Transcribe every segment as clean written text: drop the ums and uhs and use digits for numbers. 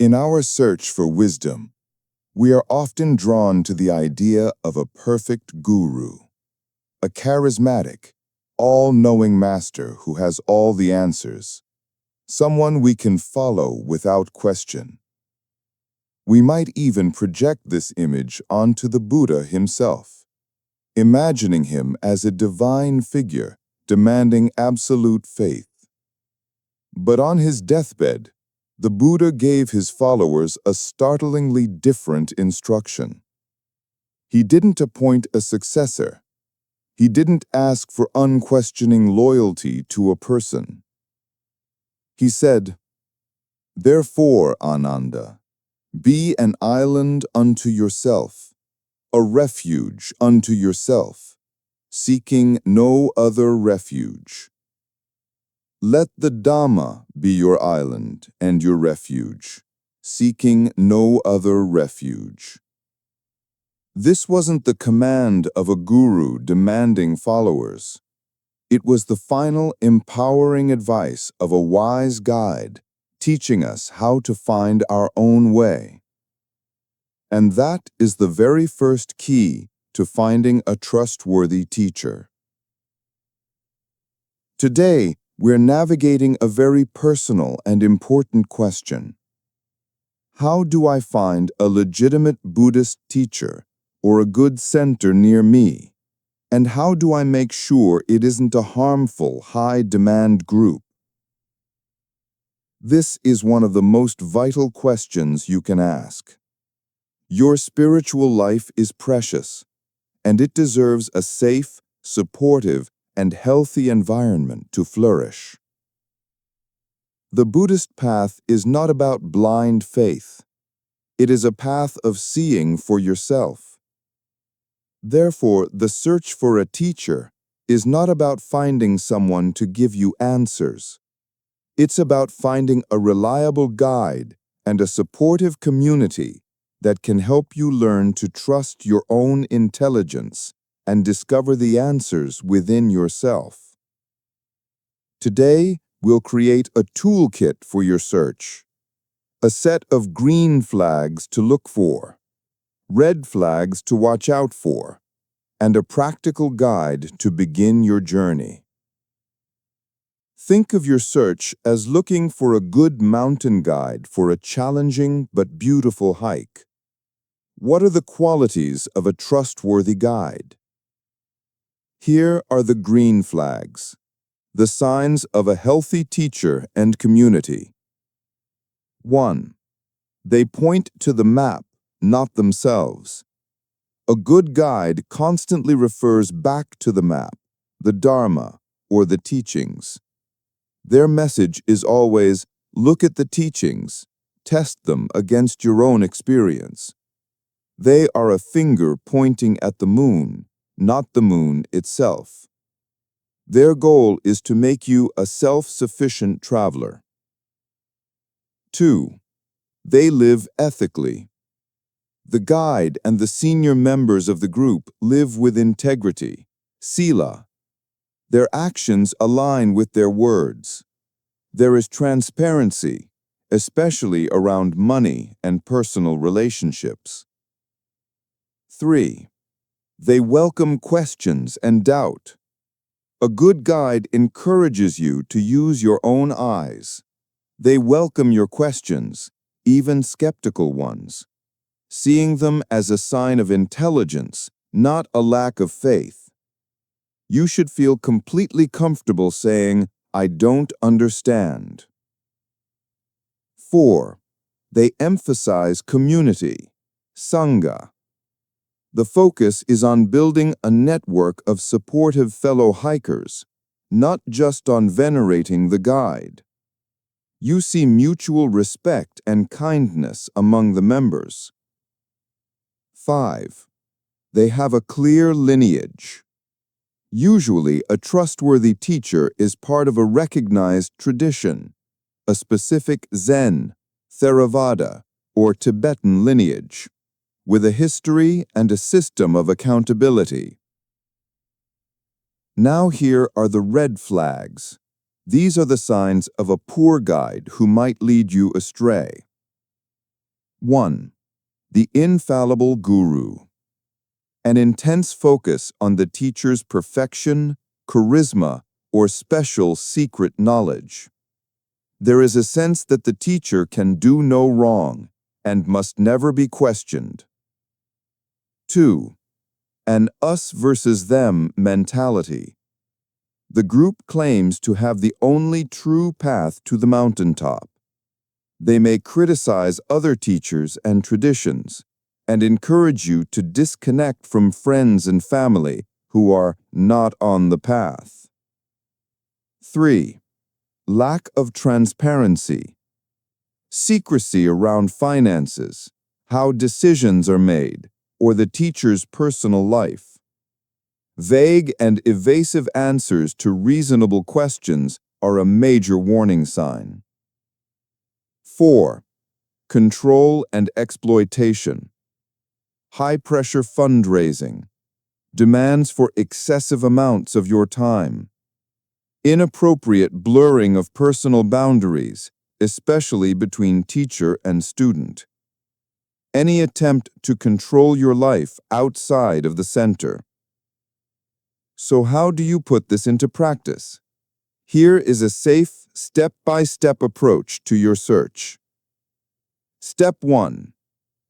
In our search for wisdom, we are often drawn to the idea of a perfect guru, a charismatic, all-knowing master who has all the answers, someone we can follow without question. We might even project this image onto the Buddha himself, imagining him as a divine figure demanding absolute faith. But on his deathbed, the Buddha gave his followers a startlingly different instruction. He didn't appoint a successor. He didn't ask for unquestioning loyalty to a person. He said, "Therefore, Ananda, be an island unto yourself, a refuge unto yourself, seeking no other refuge. Let the Dhamma be your island and your refuge, seeking no other refuge." This wasn't the command of a guru demanding followers. It was the final empowering advice of a wise guide teaching us how to find our own way. And that is the very first key to finding a trustworthy teacher. Today, we're navigating a very personal and important question. How do I find a legitimate Buddhist teacher or a good center near me? And how do I make sure it isn't a harmful, high-demand group? This is one of the most vital questions you can ask. Your spiritual life is precious, and it deserves a safe, supportive, and healthy environment to flourish. The Buddhist path is not about blind faith. It is a path of seeing for yourself. Therefore, the search for a teacher is not about finding someone to give you answers. It's about finding a reliable guide and a supportive community that can help you learn to trust your own intelligence and discover the answers within yourself. Today, we'll create a toolkit for your search, a set of green flags to look for, red flags to watch out for, and a practical guide to begin your journey. Think of your search as looking for a good mountain guide for a challenging but beautiful hike. What are the qualities of a trustworthy guide? Here are the green flags, the signs of a healthy teacher and community. 1. They point to the map, not themselves. A good guide constantly refers back to the map, the Dharma, or the teachings. Their message is always, look at the teachings, test them against your own experience. They are a finger pointing at the moon, not the moon itself. Their goal is to make you a self-sufficient traveler. 2. They live ethically. The guide and the senior members of the group live with integrity, sila. Their actions align with their words. There is transparency, especially around money and personal relationships. 3. They welcome questions and doubt. A good guide encourages you to use your own eyes. They welcome your questions, even skeptical ones, seeing them as a sign of intelligence, not a lack of faith. You should feel completely comfortable saying, I don't understand. 4. They emphasize community, Sangha. The focus is on building a network of supportive fellow hikers, not just on venerating the guide. You see mutual respect and kindness among the members. 5. They have a clear lineage. Usually, a trustworthy teacher is part of a recognized tradition, a specific Zen, Theravada, or Tibetan lineage, with a history and a system of accountability. Now here are the red flags. These are the signs of a poor guide who might lead you astray. 1. The infallible guru. An intense focus on the teacher's perfection, charisma, or special secret knowledge. There is a sense that the teacher can do no wrong and must never be questioned. 2. An us versus them mentality. The group claims to have the only true path to the mountaintop. They may criticize other teachers and traditions and encourage you to disconnect from friends and family who are not on the path. 3. Lack of transparency. Secrecy around finances, how decisions are made, or the teacher's personal life. Vague and evasive answers to reasonable questions are a major warning sign. 4. Control and exploitation. High-pressure fundraising. Demands for excessive amounts of your time. Inappropriate blurring of personal boundaries, especially between teacher and student. Any attempt to control your life outside of the center. So how do you put this into practice? Here is a safe, step-by-step approach to your search. Step 1.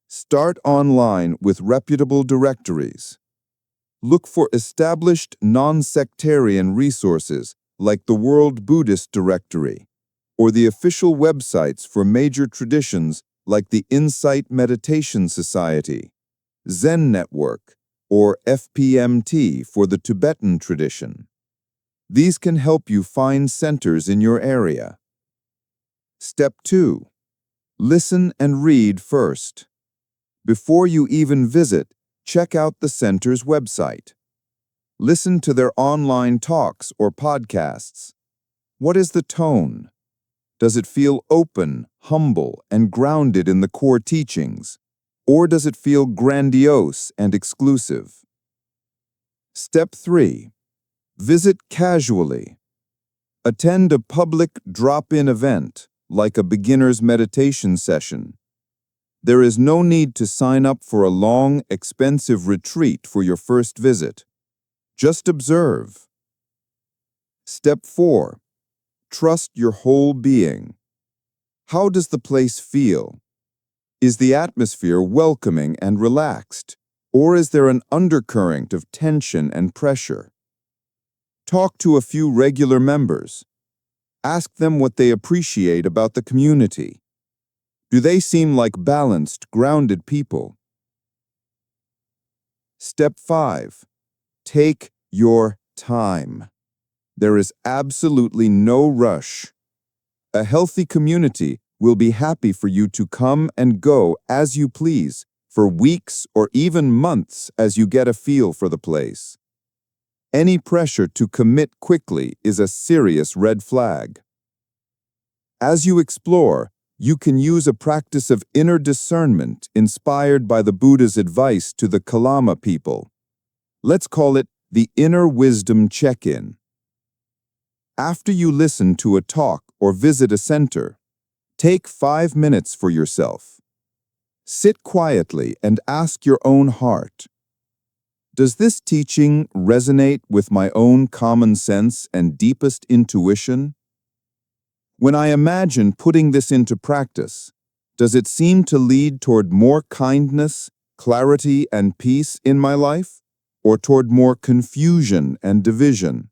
Start online with reputable directories. Look for established non-sectarian resources like the World Buddhist Directory, or the official websites for major traditions like the Insight Meditation Society, Zen Network, or FPMT for the Tibetan tradition. These can help you find centers in your area. Step 2. Listen and read first. Before you even visit, check out the center's website. Listen to their online talks or podcasts. What is the tone? Does it feel open, humble, and grounded in the core teachings? Or does it feel grandiose and exclusive? Step 3. Visit casually. Attend a public drop-in event, like a beginner's meditation session. There is no need to sign up for a long, expensive retreat for your first visit. Just observe. Step 4. Trust your whole being. How does the place feel? Is the atmosphere welcoming and relaxed, or is there an undercurrent of tension and pressure? Talk to a few regular members. Ask them what they appreciate about the community. Do they seem like balanced, grounded people? Step 5. Take your time. There is absolutely no rush. A healthy community will be happy for you to come and go as you please for weeks or even months as you get a feel for the place. Any pressure to commit quickly is a serious red flag. As you explore, you can use a practice of inner discernment inspired by the Buddha's advice to the Kalama people. Let's call it the inner wisdom check-in. After you listen to a talk or visit a center, take 5 minutes for yourself. Sit quietly and ask your own heart, does this teaching resonate with my own common sense and deepest intuition? When I imagine putting this into practice, does it seem to lead toward more kindness, clarity, and peace in my life, or toward more confusion and division?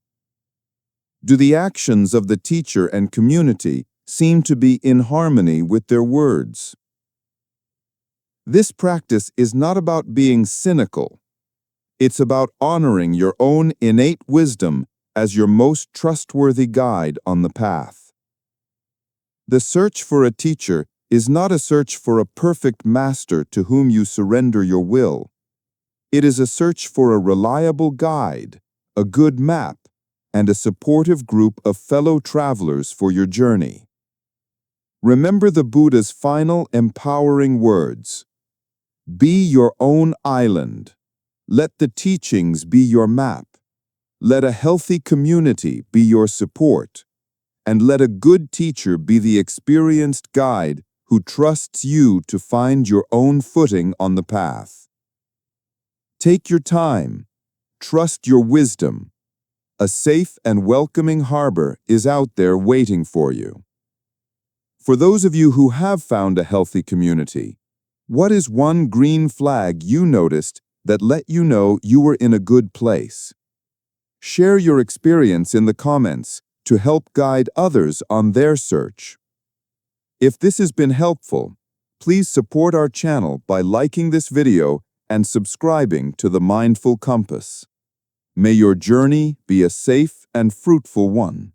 Do the actions of the teacher and community seem to be in harmony with their words? This practice is not about being cynical. It's about honoring your own innate wisdom as your most trustworthy guide on the path. The search for a teacher is not a search for a perfect master to whom you surrender your will. It is a search for a reliable guide, a good map, and a supportive group of fellow travelers for your journey. Remember the Buddha's final empowering words. Be your own island. Let the teachings be your map. Let a healthy community be your support. And let a good teacher be the experienced guide who trusts you to find your own footing on the path. Take your time. Trust your wisdom. A safe and welcoming harbor is out there waiting for you. For those of you who have found a healthy community, what is one green flag you noticed that let you know you were in a good place? Share your experience in the comments to help guide others on their search. If this has been helpful, please support our channel by liking this video and subscribing to the Mindful Compass. May your journey be a safe and fruitful one.